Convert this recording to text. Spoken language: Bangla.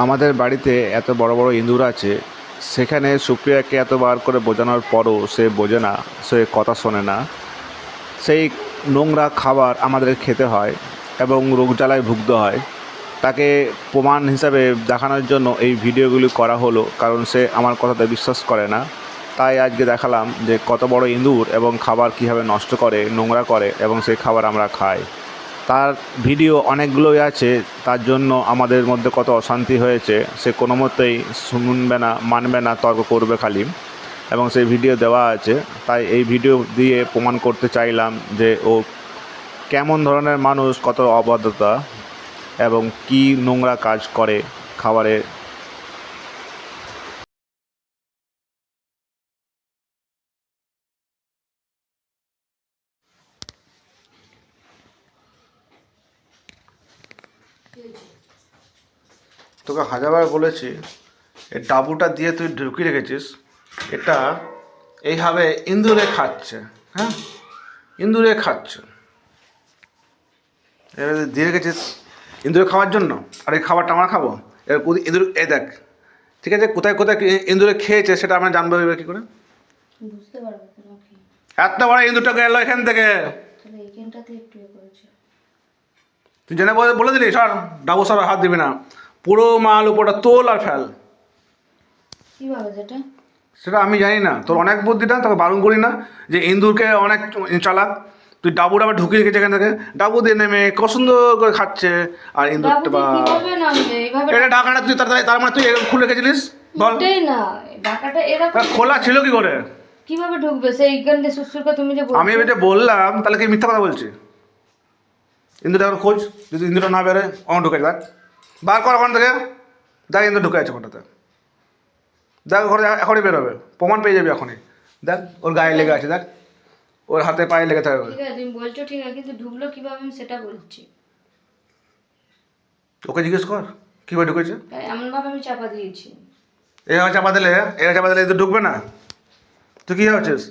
আমাদের বাড়িতে এত বড় বড় ইঁদুর আছে, সেখানে সুপ্রিয়াকে এতবার করে বোঝানোর পরও সে বোঝে না, সে কথা শোনে না। সেই নোংরা খাবার আমাদের খেতে হয় এবং রোগ জ্বালায় ভুগতে হয়। তাকে প্রমাণ হিসাবে দেখানোর জন্য এই ভিডিওগুলি করা হলো, কারণ সে আমার কথাতে বিশ্বাস করে না। তাই আজকে দেখালাম যে কত বড় ইঁদুর এবং খাবার কীভাবে নষ্ট করে, নোংরা করে এবং সেই খাবার আমরা খাই। তার ভিডিও অনেকগুলোই আছে, তার জন্য আমাদের মধ্যে কত অশান্তি হয়েছে। সে কোনো মতেই শুনবে না, মানবে না, তর্ক করবে খালি, এবং সেই ভিডিও দেওয়া আছে। তাই এই ভিডিও দিয়ে প্রমাণ করতে চাইলাম যে ও কেমন ধরনের মানুষ, কত অবাধ্যতা এবং কি নোংরা কাজ করে খাবারে। তোকে হাজারবার বলেছি, এই ডাবুটা দিয়ে তুই ঢুকিয়ে রেখেছিস, এটা এইভাবে ইঁদুরে খাচ্ছে। হ্যাঁ, ইঁদুরে খাচ্ছে, এবার দিয়ে রেখেছিস ইঁদুরে খাওয়ার জন্য। আর এই খাবারটা আমরা খাবো? এর ইঁদুর, এই দেখ, ঠিক আছে, কোথায় কোথায় ইঁদুরে খেয়েছে সেটা আমরা জানবো এবার কী করে? বুঝতে পারবে তো নাকি? এত বড় ইঁদুরটা গেল এখান থেকে, তাহলে এইখানটাতে একটু করেছে। তুই জেনে বলে দিলি সর, ডাবু সর, হাত দিবি না। পুরো মাল উপরটা তোল আর ফেল। কিভাবে যেটা? সেটা আমি জানি না, তোর অনেক বুদ্ধিটা, তোকে বারণ করি না যে ইঁদুরকে অনেক চালাক। তুই ডাবুটা আবার ঢুকিয়ে রেখেছে এখান থেকে, ডাবু দিয়ে নেমে কত সুন্দর করে খাচ্ছে। আর ইঁদুরটা বা কিভাবে নামবে এইভাবে? এটা ডাকাটা তুই তাড়াতাড়ি, তার মানে তুই খুলে রেখেছিলিস? বল, মোটেই না, ডাকাটা এরকম খোলা ছিল কি করে? কিভাবে ঢুকবে? সেই এইখান দিয়ে সুসুর করে তুমি যে আমি এটা বললাম, তাহলে কি মিথ্যা কথা বলছি? ইন্দুটা এখন খোঁজ, যদি ইন্দুটা না বেরোয় অন ঢুকে দেখ, বার কর ওখান থেকে, দেখ ইন্দু ঢুকে আছে ওখানটাতে, দেখ ঘরে এখনই বেরোবে, প্রমাণ পেয়ে যাবি এখনই। দেখ ওর গায়ে লেগে আছে, দেখ ওর হাতে পায়ে লেগে থাকবে। ঠিক আছে তুমি বলছো ঠিক আছে, কিন্তু ঢুকলো কিভাবে আমি সেটা বলছি। ওকে জিজ্ঞেস কর কীভাবে ঢুকেছে। এমন ভাবে আমি চাপা দিয়েছি। এভাবে চাপা দিলে, এভাবে চাপা দিলে ইঁদুর ঢুকবে না। তুই কী ভাবছিস?